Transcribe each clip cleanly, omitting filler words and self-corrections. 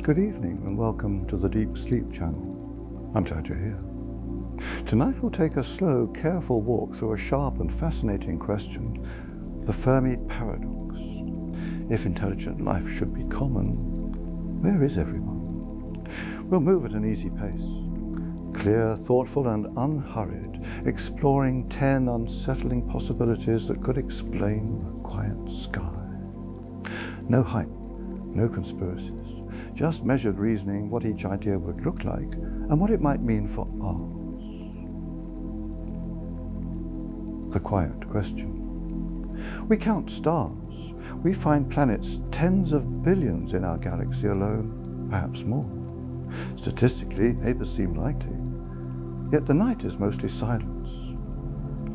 Good evening and welcome to the Deep Sleep channel. I'm glad you're here. Tonight we'll take a slow, careful walk through a sharp and fascinating question, the Fermi Paradox. If intelligent life should be common, where is everyone? We'll move at an easy pace, clear, thoughtful and unhurried, exploring 10 unsettling possibilities that could explain the quiet sky. No hype, no conspiracies, just measured reasoning, what each idea would look like and what it might mean for ours. The quiet question. We count stars. We find planets tens of billions in our galaxy alone, perhaps more. Statistically, neighbors seem likely. Yet the night is mostly silence.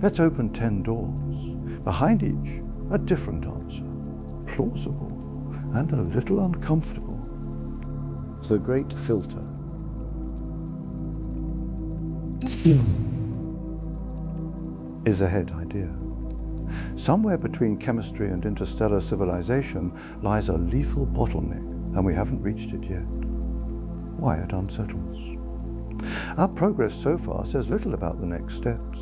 Let's open 10 doors. Behind each, a different answer. Plausible and a little uncomfortable. The great filter. Is a head idea. Somewhere between chemistry and interstellar civilization lies a lethal bottleneck, and we haven't reached it yet. Why it unsettles. Our progress so far says little about the next steps.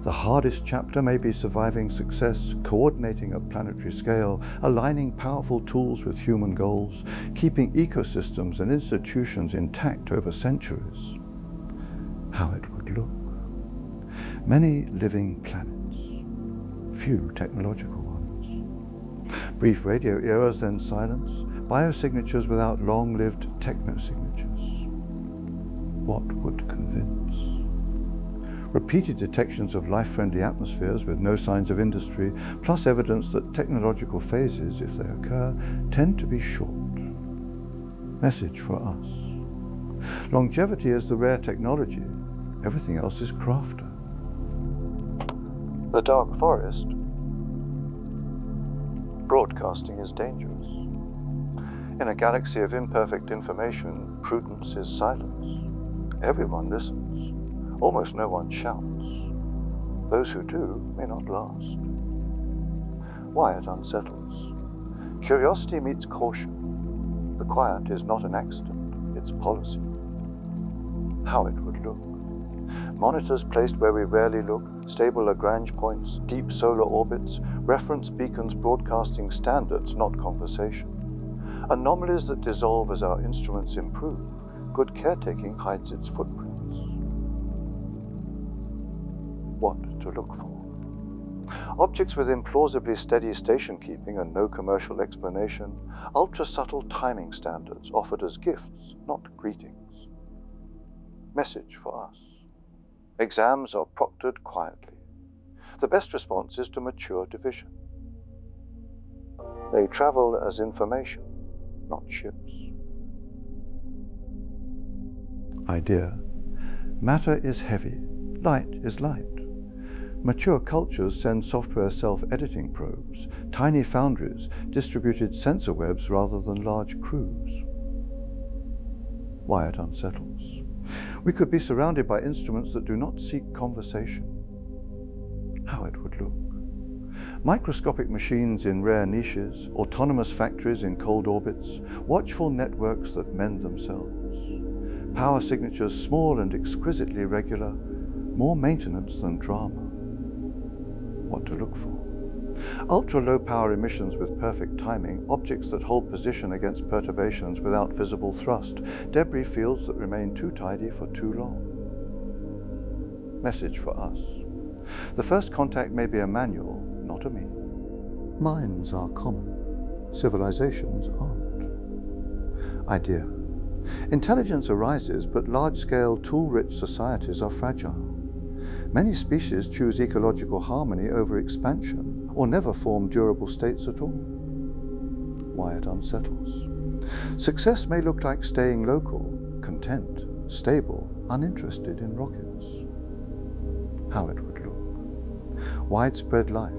The hardest chapter may be surviving success, coordinating at planetary scale, aligning powerful tools with human goals, keeping ecosystems and institutions intact over centuries. How it would look. Many living planets, few technological ones. Brief radio eras, then silence, biosignatures without long-lived technosignatures. What would convince? Repeated detections of life-friendly atmospheres with no signs of industry, plus evidence that technological phases, if they occur, tend to be short. Message for us. Longevity is the rare technology. Everything else is crafter. The dark forest. Broadcasting is dangerous. In a galaxy of imperfect information, prudence is silence. Everyone listens. Almost no one shouts. Those who do may not last. Why it unsettles. Curiosity meets caution. The quiet is not an accident, it's policy. How it would look. Monitors placed where we rarely look, stable Lagrange points, deep solar orbits, reference beacons broadcasting standards, not conversation. Anomalies that dissolve as our instruments improve. Good caretaking hides its footprints. What to look for. Objects with implausibly steady station keeping and no commercial explanation, ultra-subtle timing standards offered as gifts, not greetings. Message for us. Exams are proctored quietly. The best response is to mature division. They travel as information, not ships. Idea. Matter is heavy, light is light. Mature cultures send software self-editing probes, tiny foundries, distributed sensor webs rather than large crews. Why it unsettles. We could be surrounded by instruments that do not seek conversation. How it would look. Microscopic machines in rare niches, autonomous factories in cold orbits, watchful networks that mend themselves. Power signatures small and exquisitely regular, more maintenance than drama. What to look for. Ultra-low power emissions with perfect timing, objects that hold position against perturbations without visible thrust, debris fields that remain too tidy for too long. Message for us. The first contact may be a manual, not a me. Minds are common. Civilizations aren't. Idea. Intelligence arises, but large-scale, tool-rich societies are fragile. Many species choose ecological harmony over expansion, or never form durable states at all. Why it unsettles. Success may look like staying local, content, stable, uninterested in rockets. How it would look. Widespread life,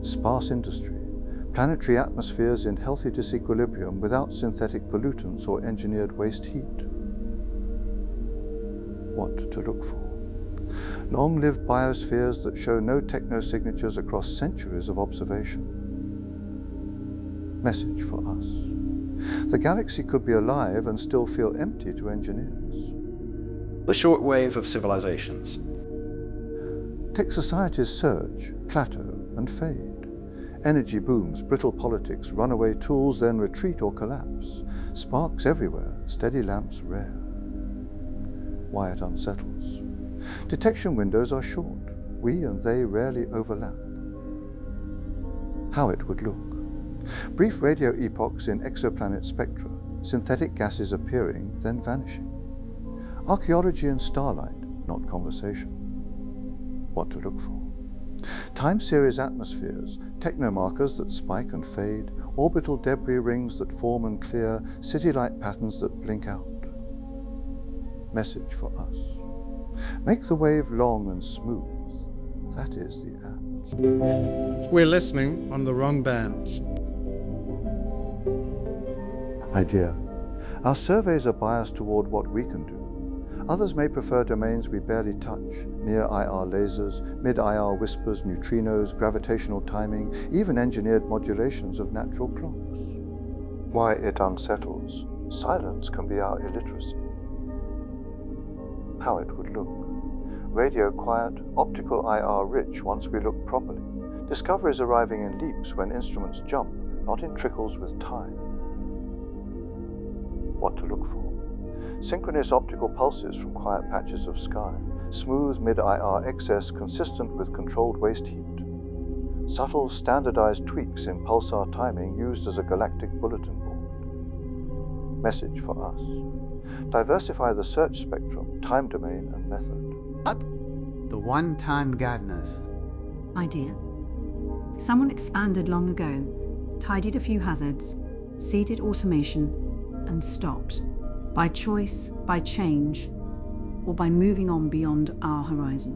sparse industry, planetary atmospheres in healthy disequilibrium without synthetic pollutants or engineered waste heat. What to look for. Long-lived biospheres that show no technosignatures across centuries of observation. Message for us. The galaxy could be alive and still feel empty to engineers. The shortwave of civilizations. Tech societies surge, plateau, and fade. Energy booms, brittle politics, runaway tools then retreat or collapse. Sparks everywhere, steady lamps rare. Why it unsettles. Detection windows are short. We and they rarely overlap. How it would look. Brief radio epochs in exoplanet spectra, synthetic gases appearing, then vanishing. Archaeology in starlight, not conversation. What to look for. Time series atmospheres, technomarkers that spike and fade, orbital debris rings that form and clear, city light patterns that blink out. Message for us. Make the wave long and smooth. That is the app. We're listening on the wrong bands. Idea. Our surveys are biased toward what we can do. Others may prefer domains we barely touch, near-IR lasers, mid-IR whispers, neutrinos, gravitational timing, even engineered modulations of natural clocks. Why it unsettles. Silence can be our illiteracy. How it would look. Radio quiet, optical IR rich once we look properly. Discoveries arriving in leaps when instruments jump, not in trickles with time. What to look for. Synchronous optical pulses from quiet patches of sky, smooth mid-IR excess consistent with controlled waste heat. Subtle standardized tweaks in pulsar timing used as a galactic bulletin board. Message for us. Diversify the search spectrum, time domain and method. Up. The one-time gardeners. Idea. Someone expanded long ago, tidied a few hazards, seeded automation, and stopped. By choice, by change, or by moving on beyond our horizon.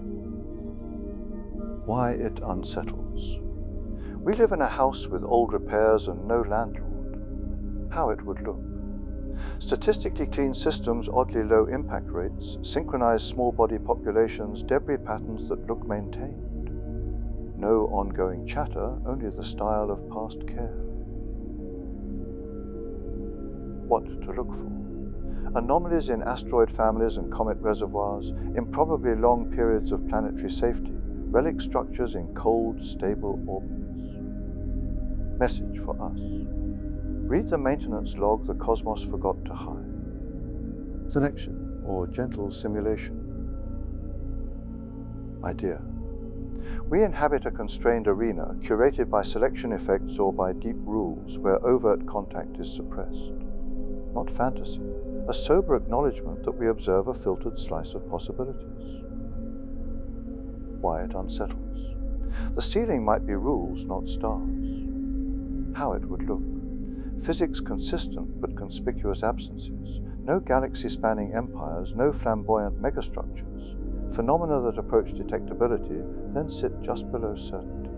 Why it unsettles. We live in a house with old repairs and no landlord. How it would look. Statistically clean systems, oddly low impact rates, synchronized small body populations, debris patterns that look maintained. No ongoing chatter, only the style of past care. What to look for. Anomalies in asteroid families and comet reservoirs, improbably long periods of planetary safety, relic structures in cold, stable orbits. Message for us. Read the maintenance log the cosmos forgot to hide. Selection, or gentle simulation. Idea. We inhabit a constrained arena, curated by selection effects or by deep rules where overt contact is suppressed. Not fantasy. A sober acknowledgement that we observe a filtered slice of possibilities. Why it unsettles. The ceiling might be rules, not stars. How it would look. Physics consistent but conspicuous absences. No galaxy-spanning empires, no flamboyant megastructures. Phenomena that approach detectability, then sit just below certainty.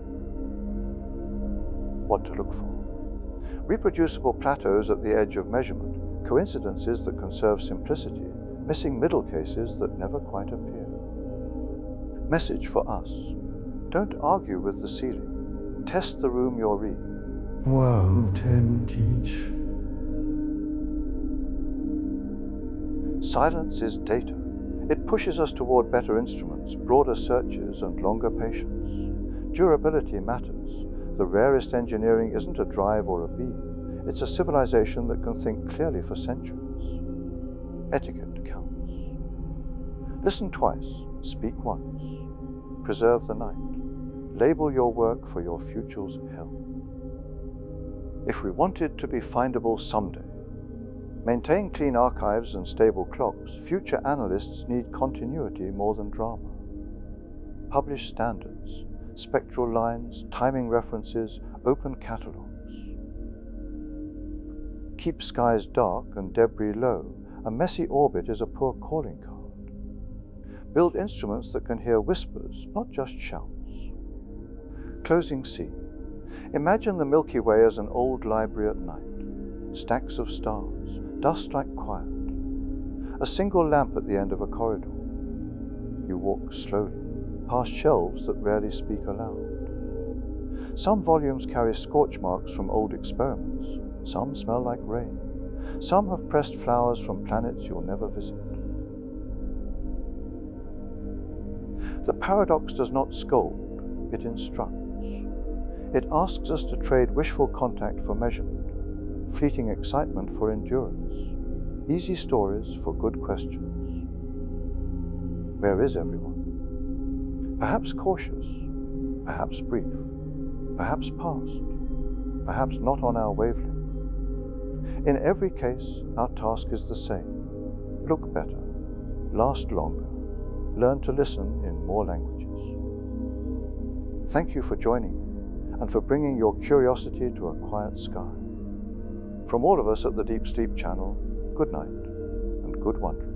What to look for. Reproducible plateaus at the edge of measurement. Coincidences that conserve simplicity, missing middle cases that never quite appear. Message for us. Don't argue with the ceiling. Test the room you're in. World 10 teach. Silence is data. It pushes us toward better instruments, broader searches, and longer patience. Durability matters. The rarest engineering isn't a drive or a beam. It's a civilization that can think clearly for centuries. Etiquette counts. Listen twice, speak once. Preserve the night. Label your work for your future's health. If we want it to be findable someday, maintain clean archives and stable clocks, future analysts need continuity more than drama. Publish standards, spectral lines, timing references, open catalogs. Keep skies dark and debris low. A messy orbit is a poor calling card. Build instruments that can hear whispers, not just shouts. Closing scene. Imagine the Milky Way as an old library at night. Stacks of stars, dust like quiet. A single lamp at the end of a corridor. You walk slowly, past shelves that rarely speak aloud. Some volumes carry scorch marks from old experiments. Some smell like rain. Some have pressed flowers from planets you'll never visit. The paradox does not scold, it instructs. It asks us to trade wishful contact for measurement, fleeting excitement for endurance, easy stories for good questions. Where is everyone? Perhaps cautious, perhaps brief, perhaps past, perhaps not on our wavelength. In every case, our task is the same. Look better, last longer, learn to listen in more languages. Thank you for joining me and for bringing your curiosity to a quiet sky. From all of us at the Deep Sleep Channel, good night and good wandering.